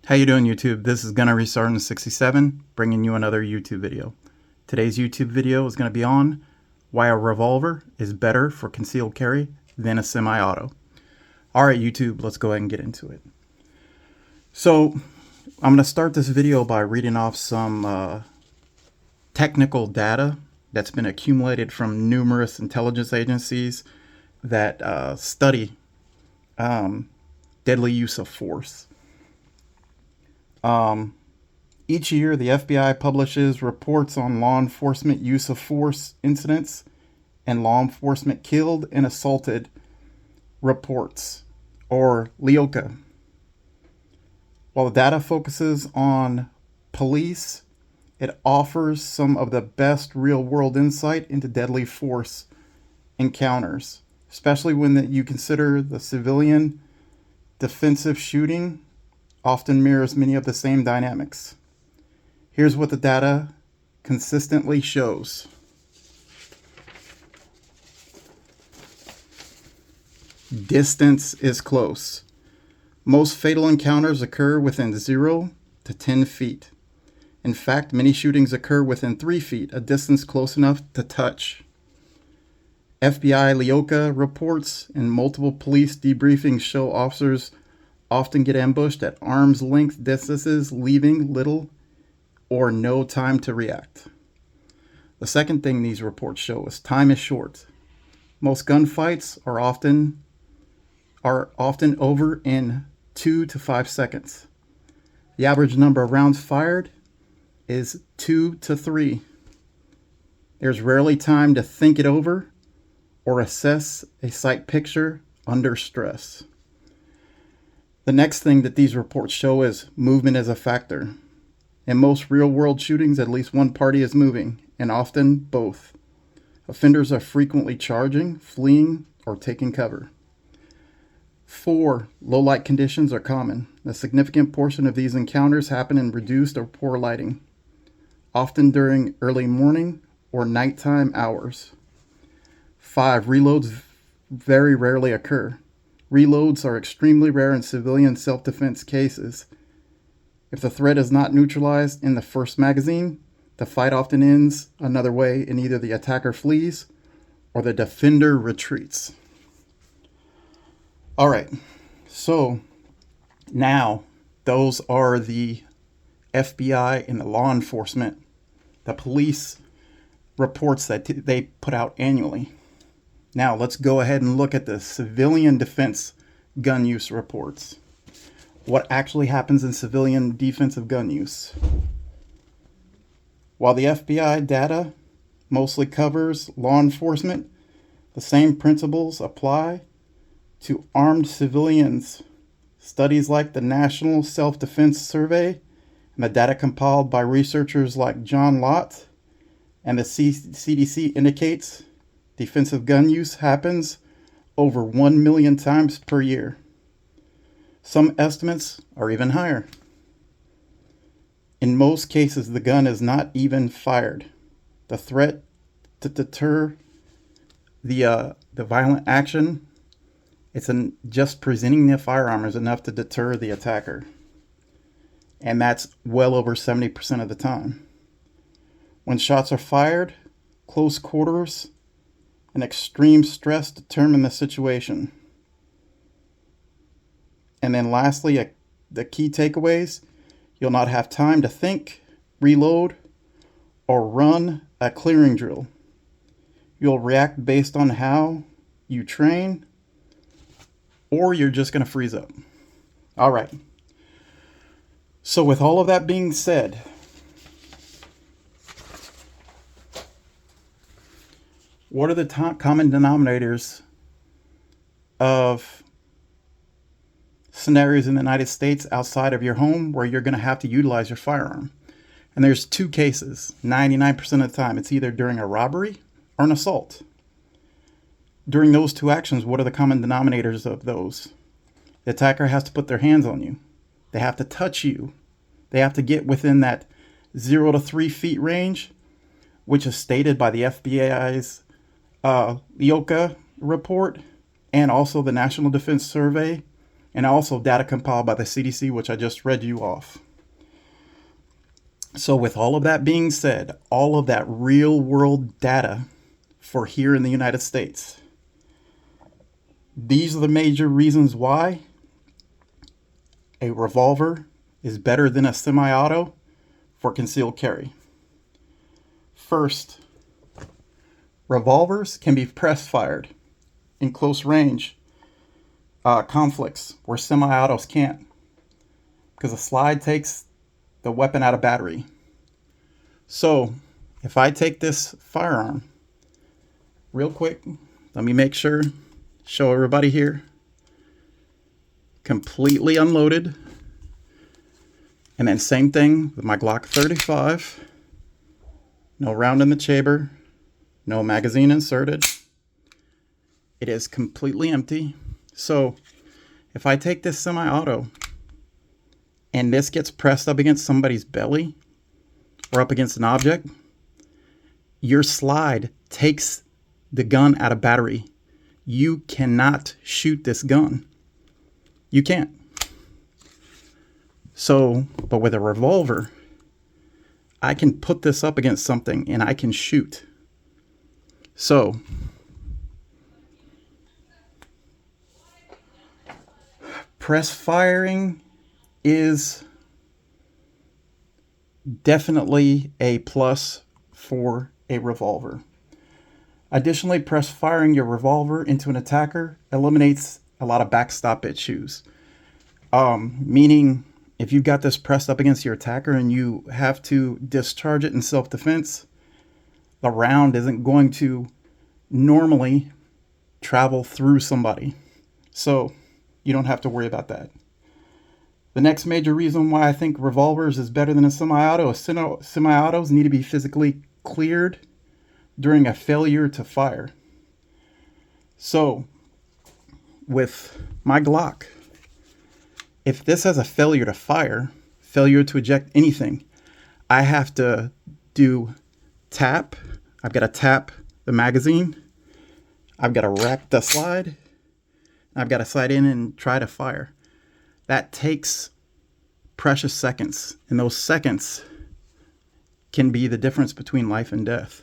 How you doing, YouTube? This is Gunner Restarting 67, bringing you another YouTube video. Today's YouTube video is going to be on why a revolver is better for concealed carry than a semi-auto. Alright YouTube, let's go ahead and get into it. So, I'm going to start this video by reading off some technical data that's been accumulated from numerous intelligence agencies that study deadly use of force. Each year, the FBI publishes reports on law enforcement use of force incidents and law enforcement killed and assaulted reports, or LEOCA. While the data focuses on police, it offers some of the best real-world insight into deadly force encounters, especially when you consider the civilian defensive shooting often mirrors many of the same dynamics. Here's what the data consistently shows. Distance is close. Most fatal encounters occur within 0 to 10 feet. In fact, many shootings occur within 3 feet, a distance close enough to touch. FBI LEOCA reports and multiple police debriefings show officers often get ambushed at arm's length distances, leaving little or no time to react. The second thing these reports show is time is short. Most gunfights are often over in 2 to 5 seconds. The average number of rounds fired is 2 to 3. There's rarely time to think it over or assess a sight picture under stress. The next thing that these reports show is movement as a factor. In most real-world shootings, at least one party is moving, and often both. Offenders are frequently charging, fleeing, or taking cover. 4. Low light conditions are common. A significant portion of these encounters happen in reduced or poor lighting, often during early morning or nighttime hours. 5. Reloads very rarely occur. Reloads are extremely rare in civilian self-defense cases. If the threat is not neutralized in the first magazine, the fight often ends another way, and either the attacker flees or the defender retreats. Alright, so now those are the FBI and the law enforcement, the police reports that they put out annually. Now let's go ahead and look at the civilian defense gun use reports. What actually happens in civilian defensive gun use? While the FBI data mostly covers law enforcement, the same principles apply to armed civilians. Studies like the National Self-Defense Survey and the data compiled by researchers like John Lott and the CDC indicates defensive gun use happens over 1 million times per year. Some estimates are even higher. In most cases, the gun is not even fired. The threat to deter the violent action, just presenting the firearm is enough to deter the attacker. And that's well over 70% of the time. When shots are fired, close quarters and extreme stress determine the situation. And then lastly, the key takeaways: you'll not have time to think, reload, or run a clearing drill. You'll react based on how you train, or you're just going to freeze up. All right. So with all of that being said, what are the common denominators of scenarios in the United States outside of your home where you're going to have to utilize your firearm? And there's two cases. 99% of the time, it's either during a robbery or an assault. During those two actions, what are the common denominators of those? The attacker has to put their hands on you. They have to touch you. They have to get within that 0 to 3 feet range, which is stated by the FBI's LEOCA report and also the National Defense Survey and also data compiled by the CDC, which I just read you off. So with all of that being said, all of that real world data for here in the United States, these are the major reasons why a revolver is better than a semi-auto for concealed carry. First, revolvers can be press fired in close range conflicts where semi-autos can't, because a slide takes the weapon out of battery. So if I take this firearm real quick, let me make sure, show everybody here, completely unloaded. And then same thing with my Glock 35, no round in the chamber, no magazine inserted. It is completely empty. So if I take this semi-auto and this gets pressed up against somebody's belly or up against an object, your slide takes the gun out of battery. You cannot shoot this gun. You can't. So, but with a revolver, I can put this up against something and I can shoot. So, press firing is definitely a plus for a revolver. Additionally, press firing your revolver into an attacker eliminates a lot of backstop issues. Meaning, if you've got this pressed up against your attacker and you have to discharge it in self-defense, the round isn't going to normally travel through somebody. So you don't have to worry about that. The next major reason why I think revolvers is better than a semi-auto is semi-autos need to be physically cleared during a failure to fire. So with my Glock, if this has a failure to fire, failure to eject anything, I have to do tap. I've got to tap the magazine. I've got to rack the slide. I've got to slide in and try to fire. That takes precious seconds, and those seconds can be the difference between life and death.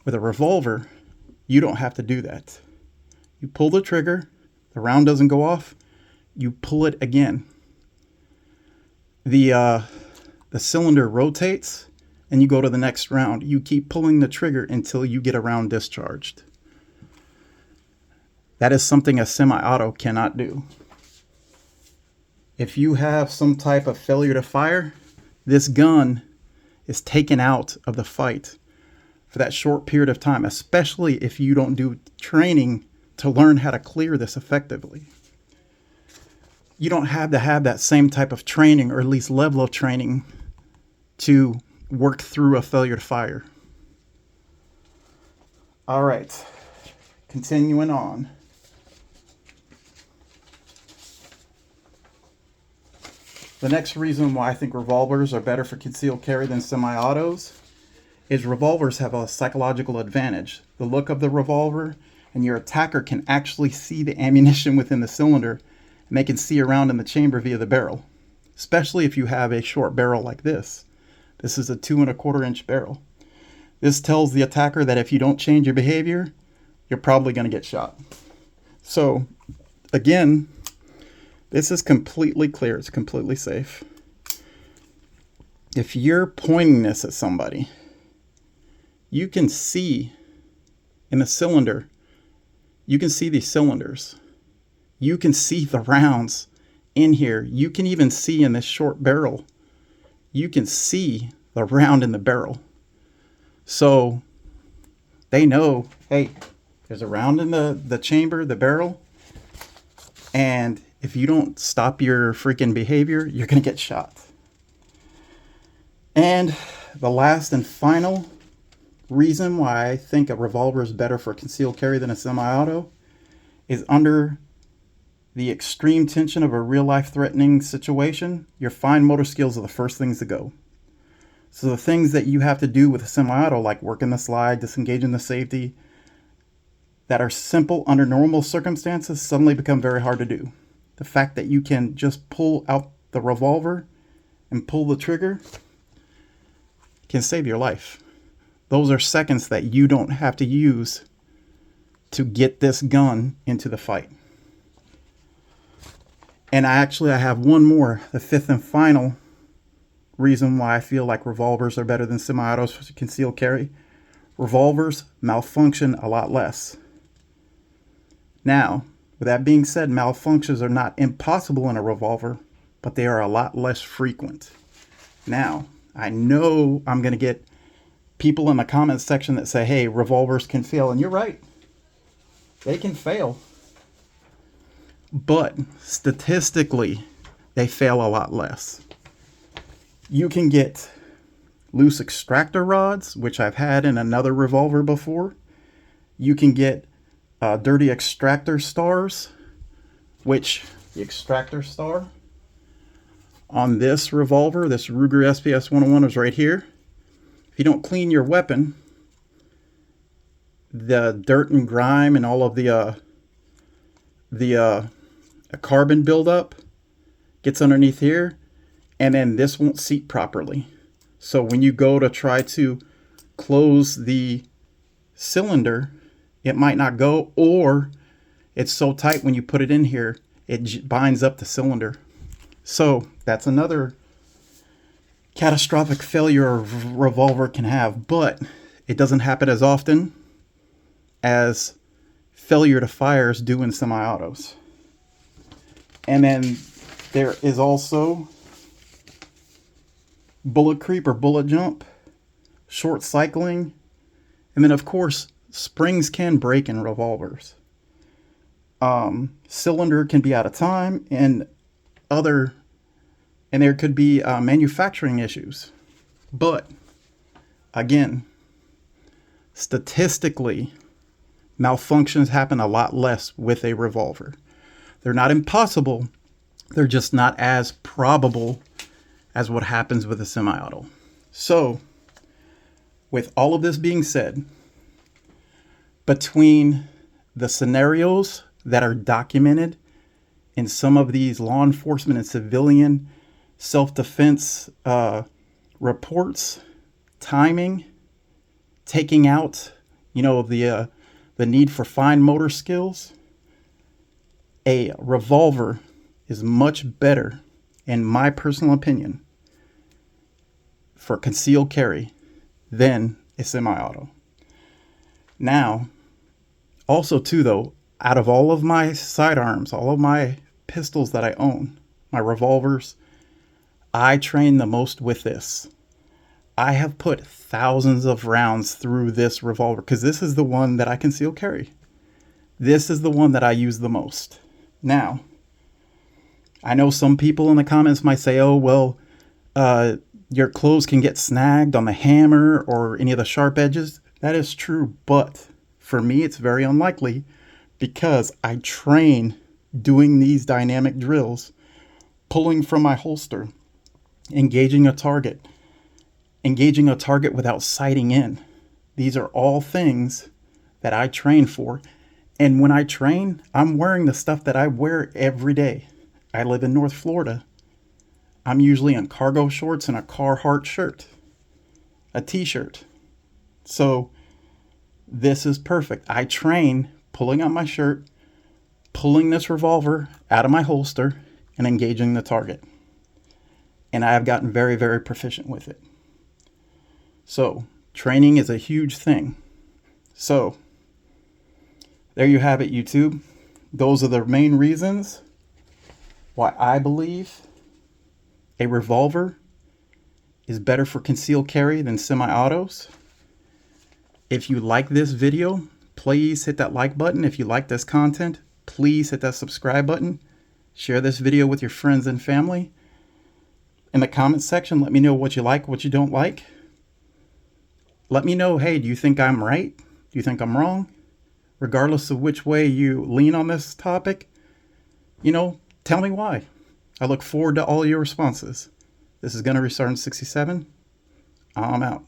With a revolver, you don't have to do that. You pull the trigger, the round doesn't go off, you pull it again. The cylinder rotates, and you go to the next round. You keep pulling the trigger until you get a round discharged. That is something a semi-auto cannot do. If you have some type of failure to fire, this gun is taken out of the fight for that short period of time, especially if you don't do training to learn how to clear this effectively. You don't have to have that same type of training, or at least level of training, to work through a failure to fire. All right, continuing on. The next reason why I think revolvers are better for concealed carry than semi-autos is revolvers have a psychological advantage. The look of the revolver, and your attacker can actually see the ammunition within the cylinder, and they can see around in the chamber via the barrel, especially if you have a short barrel like this. This is a 2 1/4 inch barrel. This tells the attacker that if you don't change your behavior, you're probably going to get shot. So again, this is completely clear. It's completely safe. If you're pointing this at somebody, you can see in the cylinder, you can see these cylinders. You can see the rounds in here. You can even see in this short barrel, you can see the round in the barrel. So they know, hey, there's a round in the chamber, the barrel, and if you don't stop your freaking behavior, you're going to get shot. And the last and final reason why I think a revolver is better for concealed carry than a semi-auto is under the extreme tension of a real-life threatening situation, your fine motor skills are the first things to go. So the things that you have to do with a semi-auto, like working the slide, disengaging the safety, that are simple under normal circumstances suddenly become very hard to do. The fact that you can just pull out the revolver and pull the trigger can save your life. Those are seconds that you don't have to use to get this gun into the fight. And I have one more, the fifth and final reason why I feel like revolvers are better than semi-autos for concealed carry. Revolvers malfunction a lot less. Now, with that being said, malfunctions are not impossible in a revolver, but they are a lot less frequent. Now, I know I'm going to get people in the comments section that say, hey, revolvers can fail. And you're right. They can fail. But statistically, they fail a lot less. You can get loose extractor rods, which I've had in another revolver before. You can get dirty extractor stars, which the extractor star on this revolver, this Ruger SPS 101, is right here. If you don't clean your weapon, the dirt and grime and all of the carbon buildup gets underneath here, and then this won't seat properly. So when you go to try to close the cylinder, it might not go, or it's so tight when you put it in here, it binds up the cylinder. So that's another catastrophic failure a revolver can have, but it doesn't happen as often as failure to fires do in semi-autos. And then there is also bullet creep or bullet jump, short cycling, and then of course springs can break in revolvers. Cylinder can be out of time, and there could be manufacturing issues. But again, statistically, malfunctions happen a lot less with a revolver. They're not impossible. They're just not as probable as what happens with a semi-auto. So, with all of this being said, between the scenarios that are documented in some of these law enforcement and civilian self-defense reports, timing, taking out, the need for fine motor skills, a revolver is much better, in my personal opinion, for concealed carry than a semi-auto. Now, also too though, out of all of my sidearms, all of my pistols that I own, my revolvers, I train the most with this. I have put thousands of rounds through this revolver because this is the one that I conceal carry. This is the one that I use the most. Now, I know some people in the comments might say, oh, well, your clothes can get snagged on the hammer or any of the sharp edges. That is true, but for me, it's very unlikely because I train doing these dynamic drills, pulling from my holster, engaging a target without sighting in. These are all things that I train for. And when I train, I'm wearing the stuff that I wear every day. I live in North Florida. I'm usually in cargo shorts and a Carhartt shirt, a t-shirt. So this is perfect. I train pulling out my shirt, pulling this revolver out of my holster, and engaging the target. And I have gotten very, very proficient with it. So training is a huge thing. So there you have it, YouTube. Those are the main reasons why I believe a revolver is better for concealed carry than semi-autos. If you like this video, please hit that like button. If you like this content, please hit that subscribe button. Share this video with your friends and family. In the comments section, let me know what you like, what you don't like. Let me know, hey, do you think I'm right? Do you think I'm wrong? Regardless of which way you lean on this topic, tell me why. I look forward to all your responses. This is Gunner Sergeant 67. I'm out.